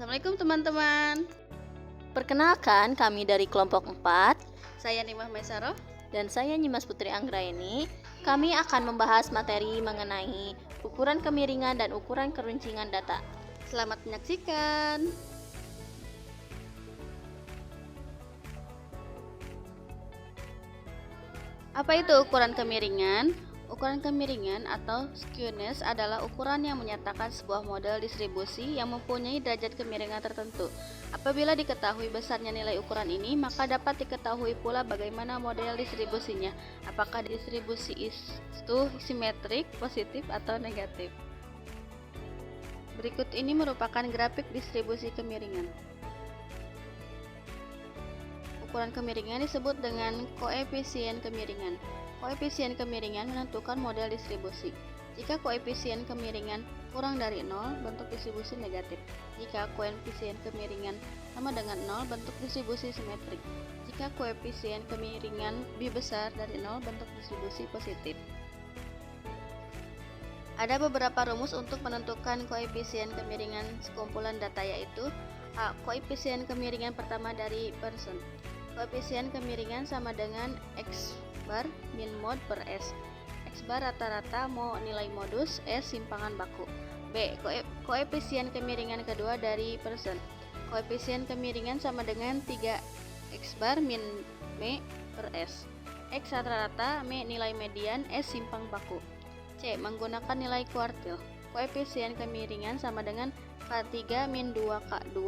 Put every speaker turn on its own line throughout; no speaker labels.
Assalamualaikum teman-teman.
Perkenalkan, kami dari kelompok 4
Saya Nimah Maisaro.
dan saya Nyimas Putri Anggraini. Kami akan membahas materi mengenai ukuran kemiringan dan ukuran keruncingan data.
Selamat menyaksikan. Apa itu ukuran kemiringan? Ukuran kemiringan atau skewness adalah ukuran yang menyatakan sebuah model distribusi yang mempunyai derajat kemiringan tertentu. Apabila diketahui besarnya nilai ukuran ini, maka dapat diketahui pula bagaimana model distribusinya. Apakah distribusi itu simetrik, positif, atau negatif. Berikut ini merupakan grafik distribusi kemiringan. Ukuran kemiringan disebut dengan koefisien kemiringan. Koefisien kemiringan menentukan model distribusi. Jika koefisien kemiringan kurang dari 0, bentuk distribusi negatif. Jika koefisien kemiringan sama dengan 0, bentuk distribusi simetrik. Jika koefisien kemiringan lebih besar dari 0, bentuk distribusi positif. Ada beberapa rumus untuk menentukan koefisien kemiringan sekumpulan data, yaitu A. Koefisien kemiringan pertama dari person. Koefisien kemiringan sama dengan X bar min mod per S. X bar rata-rata mau nilai modus, S simpangan baku. B. Koefisien kemiringan kedua dari person. Koefisien kemiringan sama dengan 3 X bar min M per S. X rata-rata, M nilai median, S simpang baku. C. Menggunakan nilai kuartil. Koefisien kemiringan sama dengan K3 min 2K2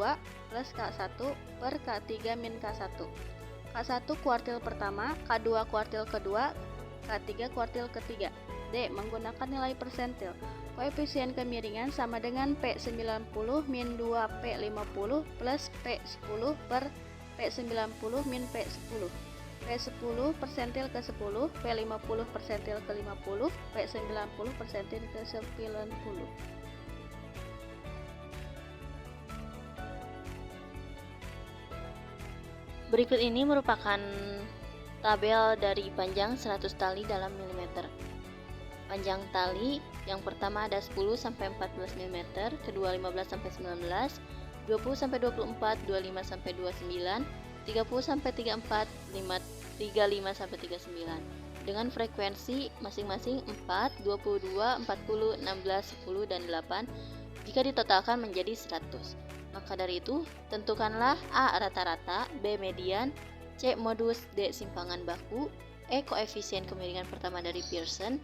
plus K1 per K3 min K1. K1 kuartil pertama, K2 kuartil kedua, K3 kuartil ketiga. D. Menggunakan nilai persentil. Koefisien kemiringan sama dengan P90 min 2P50 plus P10 per P90 min P10. P10 persentil ke 10, P50 persentil ke 50, P90 persentil ke 90.
Berikut ini merupakan tabel dari panjang 100 tali dalam milimeter. Panjang tali yang pertama ada 10 sampai 14 mm, kedua 15 sampai 19, 20 sampai 24, 25 sampai 29, 30 sampai 34, 35 sampai 39. Dengan frekuensi masing-masing 4, 22, 40, 16, 10 dan 8. Jika ditotalkan menjadi 100. Maka dari itu, tentukanlah A rata-rata, B median, C modus, D simpangan baku, E koefisien kemiringan pertama dari Pearson,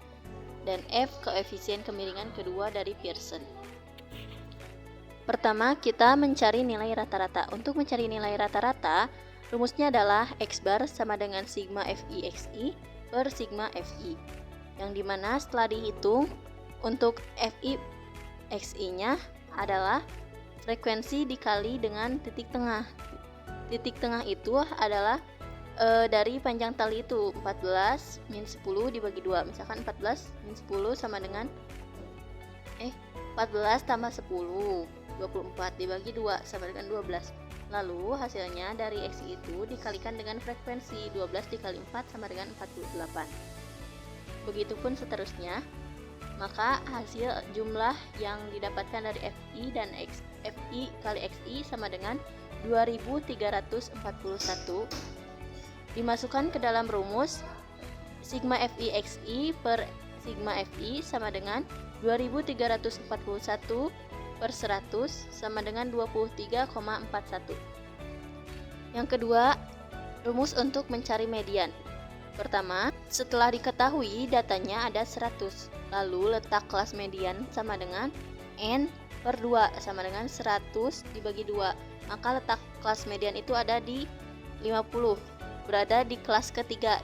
dan F koefisien kemiringan kedua dari Pearson. Pertama, kita mencari nilai rata-rata. Untuk mencari nilai rata-rata, rumusnya adalah X bar sama dengan sigma FI XI per sigma FI, yang dimana setelah dihitung, untuk FI XI-nya adalah frekuensi dikali dengan titik tengah. Titik tengah itu adalah dari panjang tali itu 14 min 10 dibagi 2. Misalkan 14 min 10 sama dengan 14 tambah 10, 24 dibagi 2 sama dengan 12. Lalu hasilnya dari X itu dikalikan dengan frekuensi 12 dikali 4 sama dengan 48. Begitupun seterusnya. Maka hasil jumlah yang didapatkan dari FI dan FI kali XI sama dengan 2341. Dimasukkan ke dalam rumus sigma FI XI per sigma FI sama dengan 2341 per 100 sama dengan 23,41. Yang kedua, rumus untuk mencari median. Pertama, setelah diketahui datanya ada 100, lalu letak kelas median sama dengan N per 2 sama dengan 100 dibagi 2. Maka letak kelas median itu ada di 50, berada di kelas ketiga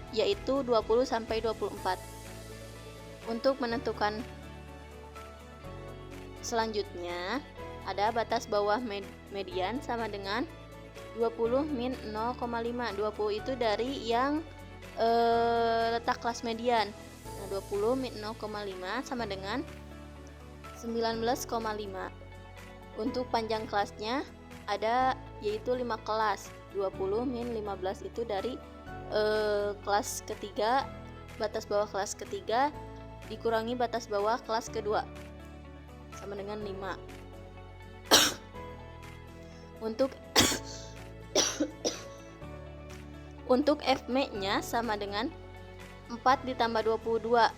yaitu 20 sampai 24. Untuk menentukan selanjutnya, ada batas bawah median sama dengan 20 min 0,5. 20 itu dari yang letak kelas median. Nah, 20 min 0,5 sama dengan 19,5. Untuk panjang kelasnya ada yaitu 5 kelas. 20 min 15 itu dari kelas ketiga, batas bawah kelas ketiga dikurangi batas bawah kelas kedua sama dengan 5. Untuk untuk Fm-nya sama dengan 4 ditambah 22.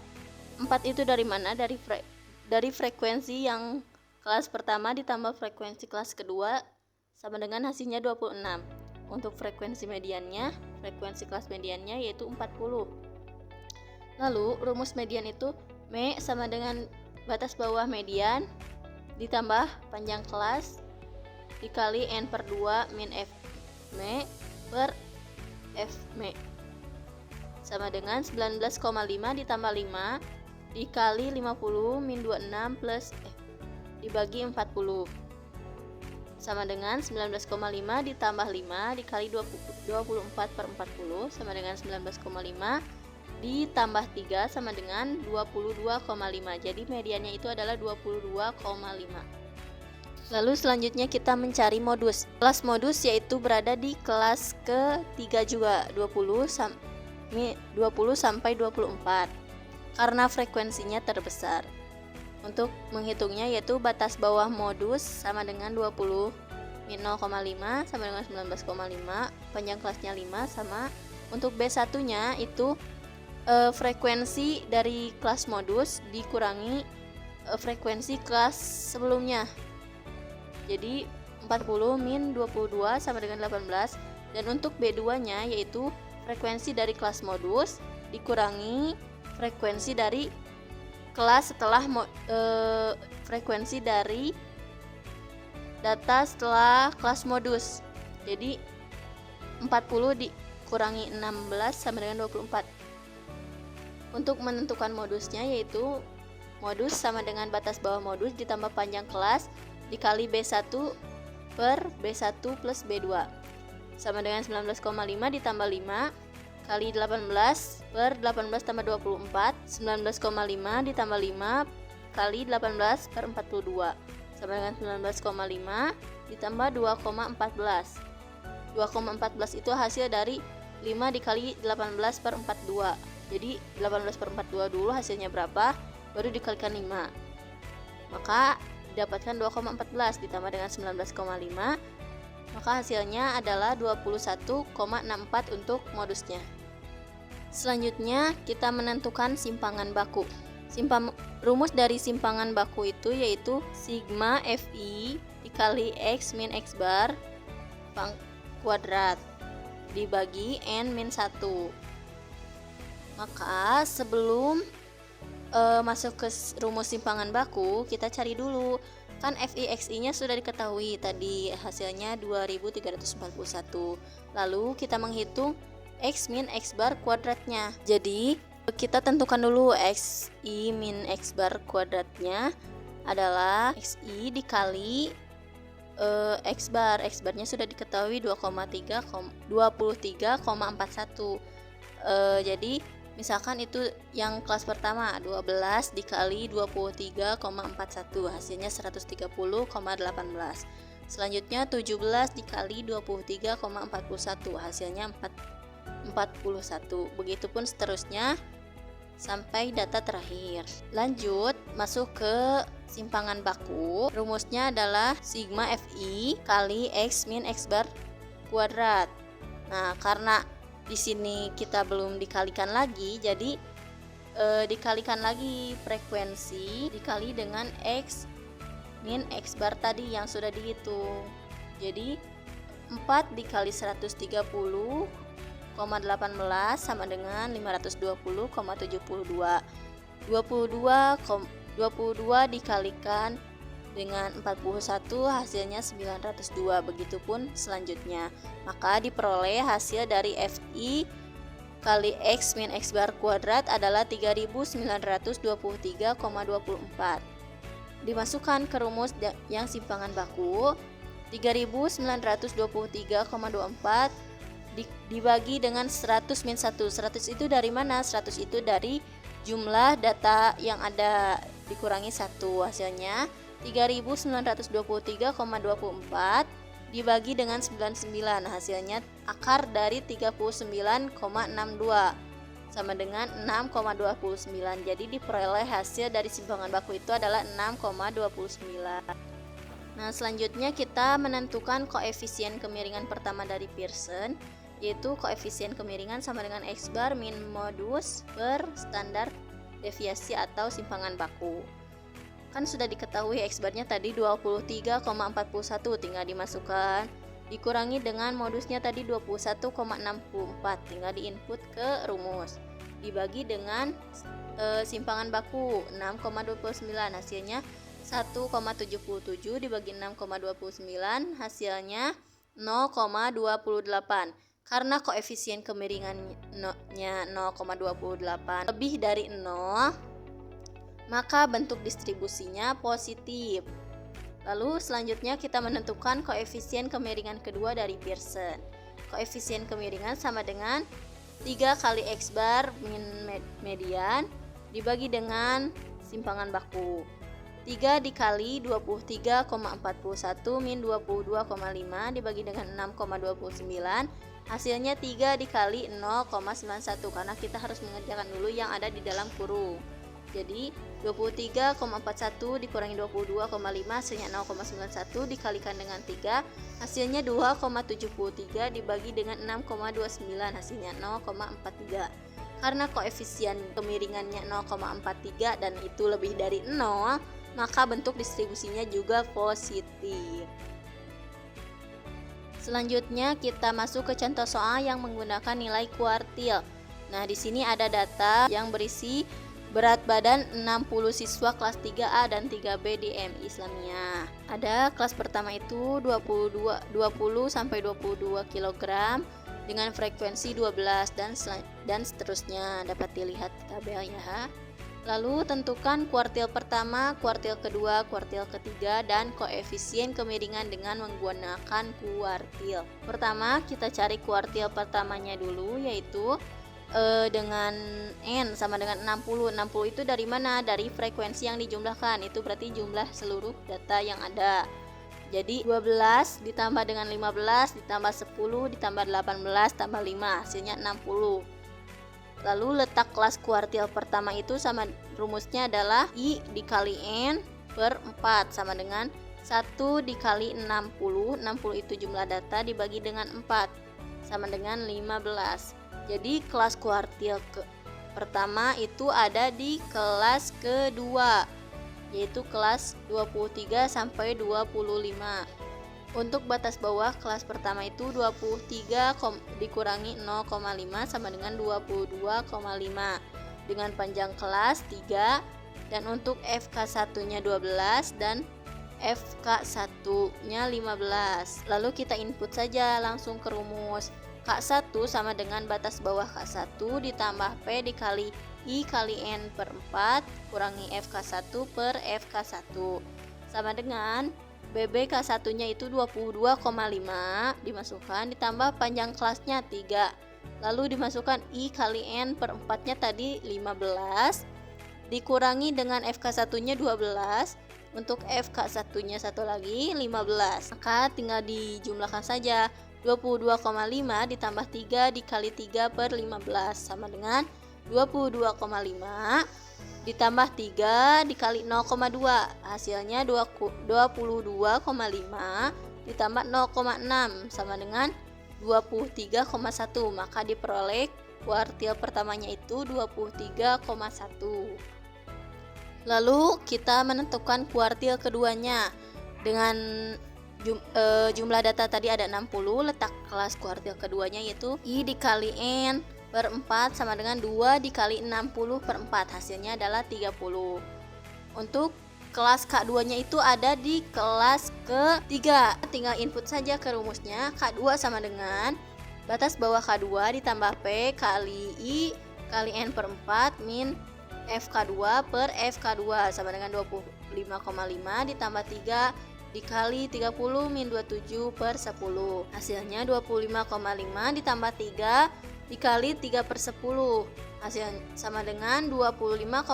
4 itu dari mana? Dari frekuensi yang kelas pertama ditambah frekuensi kelas kedua sama dengan hasilnya 26. Untuk frekuensi kelas mediannya yaitu 40. Lalu rumus median itu M sama dengan batas bawah median ditambah panjang kelas dikali N/2 min Fm per Fm sama dengan 19,5 ditambah 5 dikali 50 min 26 plus dibagi 40 sama dengan 19,5 ditambah 5 dikali 24 per 40 sama dengan 19,5 ditambah 3 sama dengan 22,5. Jadi mediannya itu adalah 22,5. Lalu selanjutnya kita mencari modus. Kelas modus yaitu berada di kelas ketiga juga, 20 sampai 24. Karena frekuensinya terbesar. Untuk menghitungnya yaitu batas bawah modus sama dengan 20 min 0,5 sama dengan 19,5, panjang kelasnya 5 sama. Untuk B1-nya itu frekuensi dari kelas modus dikurangi frekuensi kelas sebelumnya. Jadi 40 min 22 sama dengan 18. Dan untuk B2-nya yaitu frekuensi dari kelas modus dikurangi frekuensi dari kelas setelah frekuensi dari data setelah kelas modus. Jadi 40 dikurangi 16 sama dengan 24. Untuk menentukan modusnya yaitu modus sama dengan batas bawah modus ditambah panjang kelas dikali B1 per B1 plus B2 sama dengan 19,5 ditambah 5 kali 18 per 18 tambah 24, 19,5 ditambah 5 kali 18 per 42 sama dengan 19,5 ditambah 2,14. 2,14 itu hasil dari 5 dikali 18 per 42. Jadi 18 per 42 dulu hasilnya berapa, baru dikalikan 5. Maka didapatkan 2,14 ditambah dengan 19,5, maka hasilnya adalah 21,64 untuk modusnya. Selanjutnya kita menentukan simpangan baku. Rumus dari simpangan baku itu yaitu sigma Fi dikali X min X bar kuadrat dibagi N min 1. Maka sebelum masuk ke rumus simpangan baku, kita cari dulu. Kan FI/XI-nya sudah diketahui tadi, hasilnya 2341. Lalu kita menghitung X min X bar kuadratnya. Jadi kita tentukan dulu XI min X bar kuadratnya adalah XI dikali X bar. X barnya sudah diketahui 23,41. Jadi misalkan itu yang kelas pertama 12 dikali 23,41 hasilnya 130,18. Selanjutnya 17 dikali 23,41 hasilnya 41. Begitupun seterusnya sampai data terakhir. Lanjut masuk ke simpangan baku. Rumusnya adalah sigma Fi kali X min X bar kuadrat. Nah, karena di sini kita belum dikalikan lagi, jadi dikalikan lagi frekuensi dikali dengan X min X bar tadi yang sudah dihitung. Jadi 4 dikali 130,18 sama dengan 520,72. 22 dikalikan dengan 41 hasilnya 902. Begitupun selanjutnya. Maka diperoleh hasil dari Fi kali X min X bar kuadrat adalah 3923,24. Dimasukkan ke rumus yang simpangan baku. 3923,24 dibagi dengan 100 min 1. 100 itu dari mana? 100 itu dari jumlah data yang ada dikurangi 1. Hasilnya 3923,24 dibagi dengan 99. Hasilnya akar dari 39,62 sama dengan 6,29. Jadi diperoleh hasil dari simpangan baku itu adalah 6,29. Nah, selanjutnya kita menentukan koefisien kemiringan pertama dari Pearson, yaitu koefisien kemiringan sama dengan X bar min modus per standar deviasi atau simpangan baku. Kan sudah diketahui X barnya tadi 23,41, tinggal dimasukkan, dikurangi dengan modusnya tadi 21,64, tinggal diinput ke rumus, dibagi dengan simpangan baku 6,29, hasilnya 1,77 dibagi 6,29, hasilnya 0,28. Karena koefisien kemiringannya 0,28 lebih dari 0, maka bentuk distribusinya positif. Lalu selanjutnya kita menentukan koefisien kemiringan kedua dari Pearson. Koefisien kemiringan sama dengan 3 kali X bar min median dibagi dengan simpangan baku. 3 dikali 23,41 min 22,5 dibagi dengan 6,29, hasilnya 3 dikali 0,91, karena kita harus mengerjakan dulu yang ada di dalam kurung. Jadi 23,41 dikurangi 22,5, hasilnya 0,91, dikalikan dengan 3, hasilnya 2,73 dibagi dengan 6,29, hasilnya 0,43. Karena koefisien kemiringannya 0,43 dan itu lebih dari 0, maka bentuk distribusinya juga positif. Selanjutnya kita masuk ke contoh soal yang menggunakan nilai kuartil. Nah, di sini ada data yang berisi berat badan 60 siswa kelas 3A dan 3B di MI Islamiyah. Ada kelas pertama itu 20 sampai 22 kg dengan frekuensi 12 dan seterusnya. Dapat dilihat tabelnya. Lalu tentukan kuartil pertama, kuartil kedua, kuartil ketiga, dan koefisien kemiringan dengan menggunakan kuartil. Pertama kita cari kuartil pertamanya dulu, yaitu dengan N sama dengan 60. 60 itu dari mana? Dari frekuensi yang dijumlahkan, itu berarti jumlah seluruh data yang ada. Jadi 12 ditambah dengan 15 ditambah 10 ditambah 18 tambah 5, hasilnya 60. Lalu letak kelas kuartil pertama itu sama rumusnya adalah I dikali N per 4 sama dengan 1 dikali 60. 60 itu jumlah data dibagi dengan 4 sama dengan 15. Jadi kelas kuartil pertama itu ada di kelas kedua, yaitu kelas 23 sampai 25. Untuk batas bawah kelas pertama itu 23 dikurangi 0,5 sama dengan 22,5 dengan panjang kelas 3, dan untuk FK1-nya 12 dan FK1-nya 15. Lalu kita input saja langsung ke rumus. K1 sama dengan batas bawah K1 ditambah P dikali I kali N per 4 kurangi FK1 per FK1 sama dengan BB K1 nya itu 22,5 dimasukkan ditambah panjang kelasnya 3, lalu dimasukkan I kali N per 4 nya tadi 15 dikurangi dengan FK1 nya 12, untuk FK1 nya satu lagi 15, maka tinggal dijumlahkan saja. 22,5 ditambah 3 dikali 3 per 15 sama dengan 22,5 ditambah 3 dikali 0,2, hasilnya 22,5 ditambah 0,6 sama dengan 23,1, maka diperoleh kuartil pertamanya itu 23,1. Lalu kita menentukan kuartil keduanya. Dengan jumlah data tadi ada 60, letak kelas kuartil keduanya yaitu I dikali N per 4 sama dengan 2 dikali 60 per 4, hasilnya adalah 30. Untuk kelas K2 nya itu ada di kelas ketiga, tinggal input saja ke rumusnya. K2 sama dengan batas bawah K2 ditambah P kali I kali N per 4 min FK2 per FK2 sama dengan 25,5 ditambah 3 dikali 30 min 27 per 10, hasilnya 25,5 ditambah 3 dikali 3 per 10, hasil sama dengan 25,5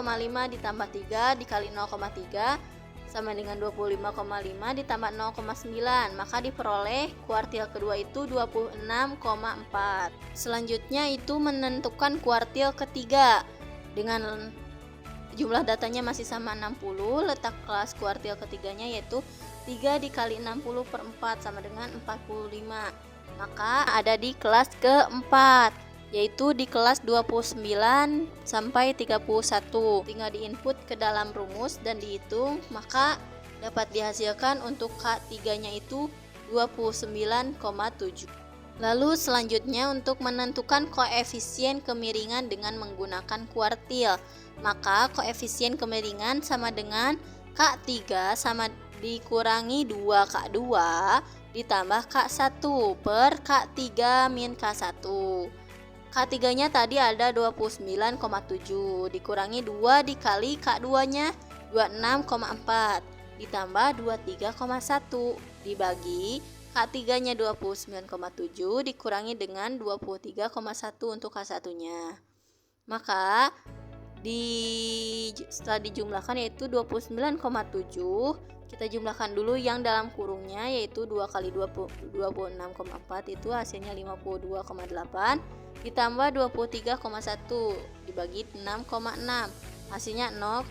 ditambah 3 dikali 0,3 sama dengan 25,5 ditambah 0,9, maka diperoleh kuartil kedua itu 26,4. Selanjutnya itu menentukan kuartil ketiga. Dengan jumlah datanya masih sama 60, letak kelas kuartil ketiganya yaitu 3 dikali 60 per 4 sama dengan 45. Maka ada di kelas keempat, yaitu di kelas 29 sampai 31. Tinggal diinput ke dalam rumus dan dihitung, maka dapat dihasilkan untuk K3-nya itu 29,7. Lalu selanjutnya untuk menentukan koefisien kemiringan dengan menggunakan kuartil, maka koefisien kemiringan sama dengan K3 sama dikurangi 2K2 ditambah K1 per K3 min K1. K3-nya tadi ada 29,7 dikurangi 2 dikali K2-nya 26,4 ditambah 23,1 dibagi K3-nya 29,7 dikurangi dengan 23,1 untuk K1-nya. Maka setelah dijumlahkan yaitu 29,7, kita jumlahkan dulu yang dalam kurungnya yaitu 2 kali 26,4 itu hasilnya 52,8 ditambah 23,1 dibagi 6,6 hasilnya 0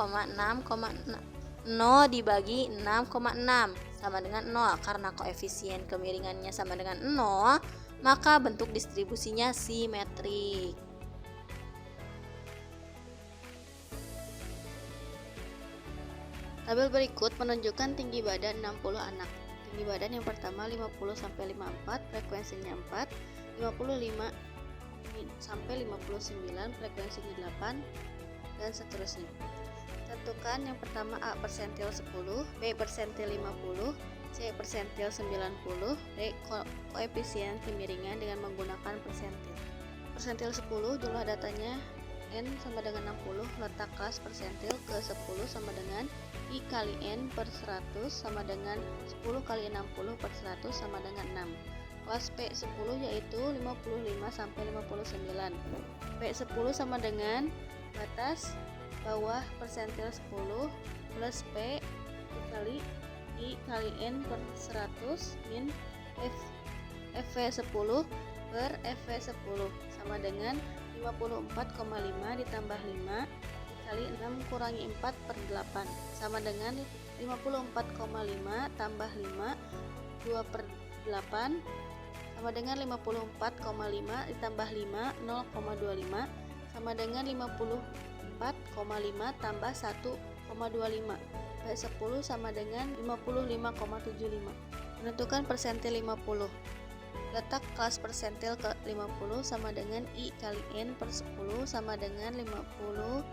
dibagi 6,6 sama dengan 0. Karena koefisien kemiringannya sama dengan 0, maka bentuk distribusinya simetrik.
Tabel berikut menunjukkan tinggi badan 60 anak. Tinggi badan yang pertama 50 sampai 54, frekuensinya 4, 55 sampai 59, frekuensinya 8, dan seterusnya. Tentukan yang pertama A persentil 10, B persentil 50, C persentil 90, D koefisien kemiringan dengan menggunakan persentil. Persentil 10 jumlah datanya N sama dengan 60, letak kelas persentil ke 10 sama dengan I kali N per 100 sama dengan 10 kali 60 per 100 sama dengan 6. Kelas P10 yaitu 55 sampai 59. P10 sama dengan batas bawah persentil 10 plus P dikali I kali N per 100 min FV10 per FV10 sama dengan 54,5 ditambah 5 dikali 6 kurangi 4 per 8 sama dengan 54,5 tambah 5 2 per 8 sama dengan 54,5 ditambah 5 0,25 sama dengan 54,5 tambah 1,25. P10 sama dengan 55,75. Menentukan persentil 50. Letak kelas persentil ke 50 sama dengan I kali N per 10 sama dengan 50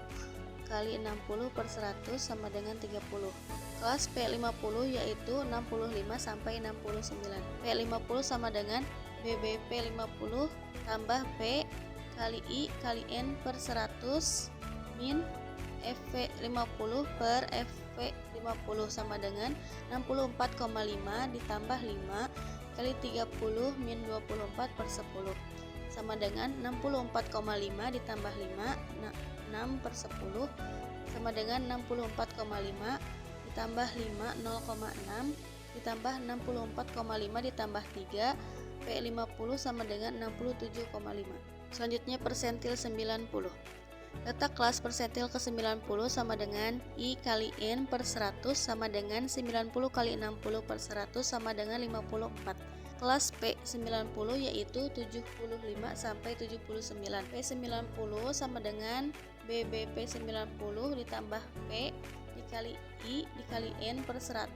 kali 60 per 100 sama dengan 30. Kelas P50 yaitu 65 sampai 69. P50 sama dengan BBP50 tambah P kali I kali N per 100 min FV50 per FV50 sama dengan 64,5 ditambah 5 kali 30 min 24 per 10 sama dengan 64,5 ditambah 5 6 per 10 sama dengan 64,5 ditambah 5 0,6 ditambah 64,5 ditambah 3 P50 sama dengan 67,5. Selanjutnya persentil 90. Letak kelas persentil ke 90 sama dengan I kali N per 100 sama dengan 90 kali 60 per 100 sama dengan 54. Kelas P90 yaitu 75 sampai 79. P90 sama dengan BBP90 ditambah P dikali I dikali N per 100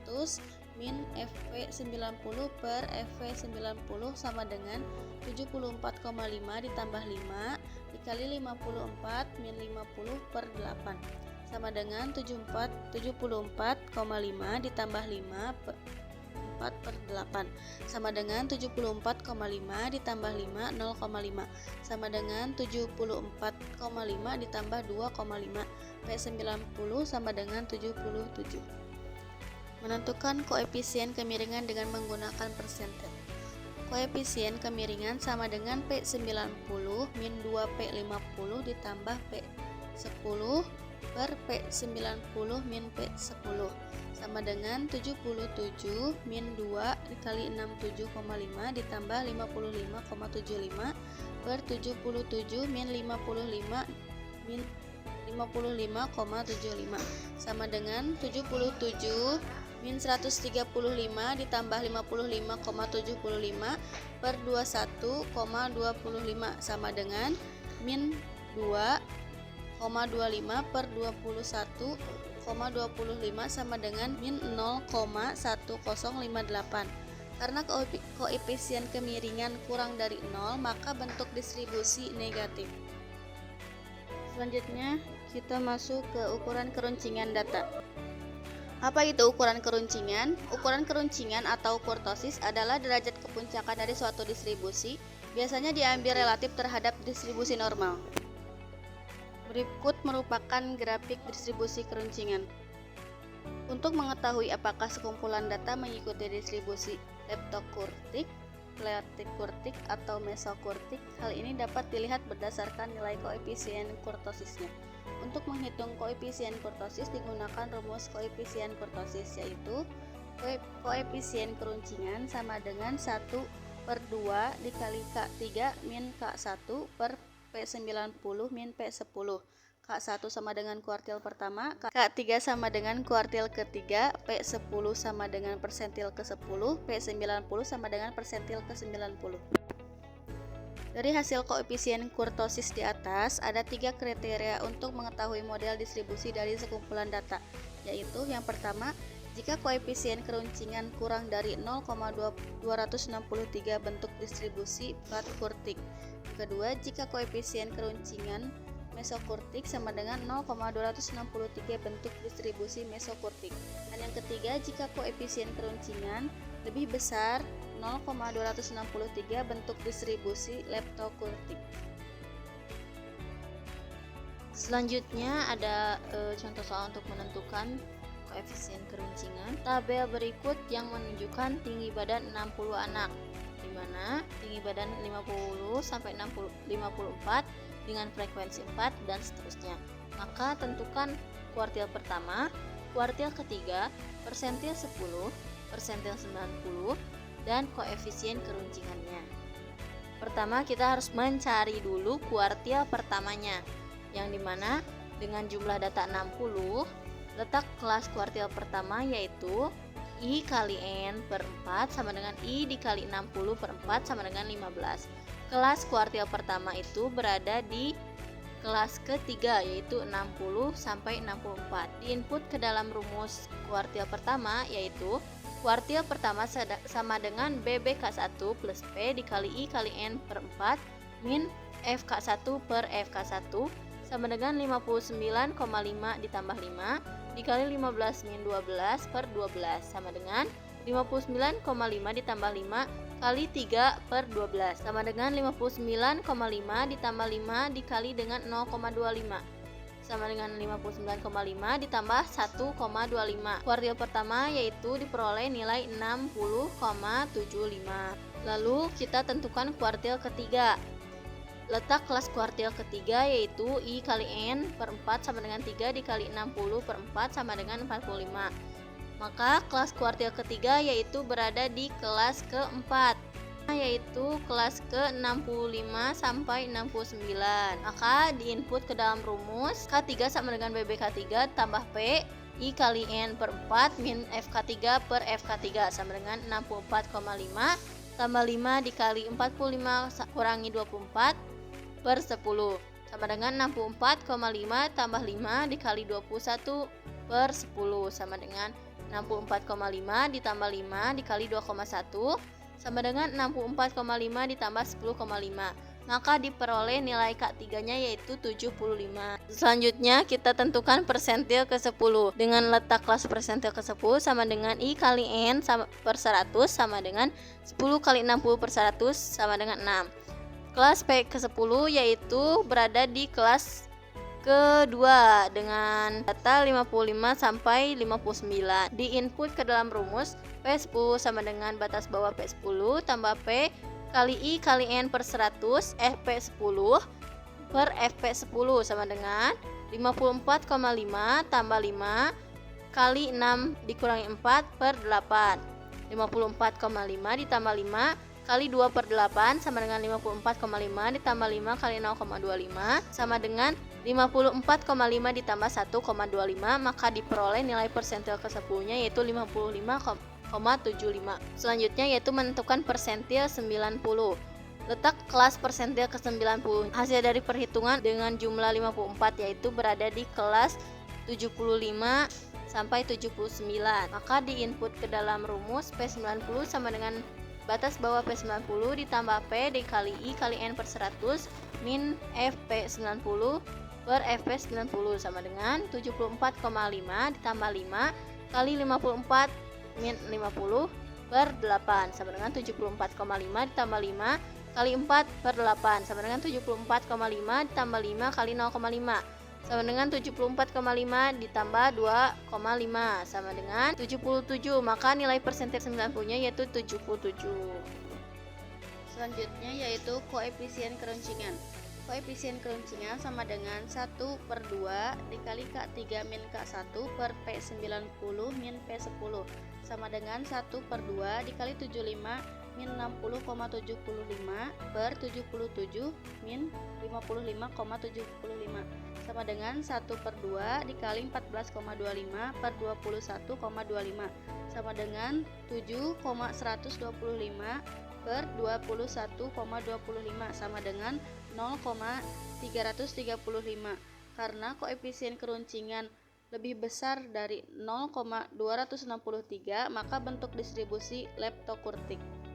min FV90 per FV90 sama dengan 74,5 ditambah 5 dikali 54 min 50 per 8 sama dengan 74,5 ditambah 5 4 per 8 sama dengan 74,5 ditambah 5 0,5 sama dengan 74,5 ditambah 2,5. P90 sama dengan 77. Menentukan koefisien kemiringan dengan menggunakan persentil. Koefisien kemiringan sama dengan P90 min 2P50 ditambah P10 per P90 min P10 sama dengan 77 min 2 dikali 67,5 ditambah 55,75 per 77 min 55 min 55,75 sama dengan 77 min 135 ditambah 55,75 per 21,25 sama dengan min 2,25 per 21,25 sama dengan min 0,1058. Karena koefisien kemiringan kurang dari 0, maka bentuk distribusi negatif. Selanjutnya kita masuk ke ukuran keruncingan data. Apa itu ukuran keruncingan? Ukuran keruncingan atau kurtosis adalah derajat kepuncakan dari suatu distribusi, biasanya diambil relatif terhadap distribusi normal. Berikut merupakan grafik distribusi keruncingan. Untuk mengetahui apakah sekumpulan data mengikuti distribusi leptokurtik, pleokurtik, atau mesokurtik, hal ini dapat dilihat berdasarkan nilai koefisien kurtosisnya. Untuk menghitung koefisien kurtosis digunakan rumus koefisien kurtosis, yaitu koefisien keruncingan sama dengan 1/2 dikali K3 min K1 per P90 min P10. K1 sama dengan kuartil pertama, K3 sama dengan kuartil ketiga, P10 sama dengan persentil ke-10, P90 sama dengan persentil ke-90. Dari hasil koefisien kurtosis di atas, ada 3 kriteria untuk mengetahui model distribusi dari sekumpulan data, yaitu yang pertama, jika koefisien keruncingan kurang dari 0,263 bentuk distribusi platkurtik. Kedua, jika koefisien keruncingan mesokurtik sama dengan 0,263 bentuk distribusi mesokurtik. Dan yang ketiga, jika koefisien keruncingan lebih besar 0,263 bentuk distribusi leptokurtik.
Selanjutnya ada contoh soal untuk menentukan koefisien keruncingan. Tabel berikut yang menunjukkan tinggi badan 60 anak, di mana tinggi badan 50 sampai 54 dengan frekuensi 4 dan seterusnya. Maka tentukan kuartil pertama, kuartil ketiga, persentil 10, persentil 90, dan koefisien keruncingannya. Pertama kita harus mencari dulu kuartil pertamanya, yang dimana dengan jumlah data 60, letak kelas kuartil pertama yaitu I kali N per 4 sama dengan I dikali 60 per 4 sama dengan 15. Kelas kuartil pertama itu berada di kelas ketiga yaitu 60 sampai 64. Diinput ke dalam rumus kuartil pertama yaitu kuartil pertama sama dengan BBK1 plus P dikali I kali N per 4 min FK1 per FK1 sama dengan 59,5 ditambah 5 dikali 15 min 12 per 12 sama dengan 59,5 ditambah 5 kali 3 per 12 sama dengan 59,5 ditambah 5 dikali dengan 0,25 sama dengan 59,5 ditambah 1,25. Kuartil pertama yaitu diperoleh nilai 60,75. Lalu kita tentukan kuartil ketiga. Letak kelas kuartil ketiga yaitu I kali N per 4 sama dengan 3 dikali 60 per 4 sama dengan 45. Maka kelas kuartil ketiga yaitu berada di kelas keempat, yaitu kelas ke-65 sampai 69. Maka diinput ke dalam rumus K3 sama dengan BBK3 tambah P I kali N per 4 min FK3 per FK3 sama dengan 64,5 tambah 5 dikali 45 kurangi 24 per 10 sama dengan 64,5 tambah 5 dikali 21 per 10 sama dengan 64,5 ditambah 5 dikali 2,1 sama dengan 64,5 ditambah 10,5. Maka diperoleh nilai K3 nya yaitu 75. Selanjutnya kita tentukan persentil ke-10. Dengan letak kelas persentil ke-10 sama dengan I kali N per 100 sama dengan 10 kali 60 per 100 sama dengan 6. Kelas P ke-10 yaitu berada di kelas kedua dengan data 55 sampai 59. Diinput ke dalam rumus P10 sama dengan batas bawah P10 tambah P kali I kali N per 100 FP10 per FP10 sama dengan 54,5 tambah 5 kali 6 dikurangi 4 per 8. 54,5 ditambah 5 kali 2 per 8 sama dengan 54,5 ditambah 5 kali 0,25 sama dengan 54,5 ditambah 1,25, maka diperoleh nilai persentil ke-10-nya yaitu 55,75. Selanjutnya yaitu menentukan persentil 90. Letak kelas persentil ke-90. Hasil dari perhitungan dengan jumlah 54 yaitu berada di kelas 75 sampai 79. Maka diinput ke dalam rumus P90 sama dengan batas bawah P90 ditambah P dikali I kali N per 100 min FP90 per FP90 sama dengan 74,5 ditambah 5 kali 54 min 50 per 8 sama dengan 74,5 ditambah 5 kali 4 per 8 sama dengan 74,5 ditambah 5 kali 0,5 sama dengan 74,5 ditambah 2,5 sama dengan 77. Maka nilai persentil 90-nya yaitu 77.
Selanjutnya yaitu koefisien keruncingan. Koefisien keruncingan sama dengan 1 per 2 dikali K3 min K1 per P90 min P10 sama dengan 1 per 2 dikali 75 min 60,75 per 77 min 55,75 sama dengan 1 per 2 dikali 14,25 per 21,25 sama dengan 7,125 per 21,25 sama dengan 0,335. Karena koefisien keruncingan lebih besar dari 0,263, maka bentuk distribusi leptokurtik.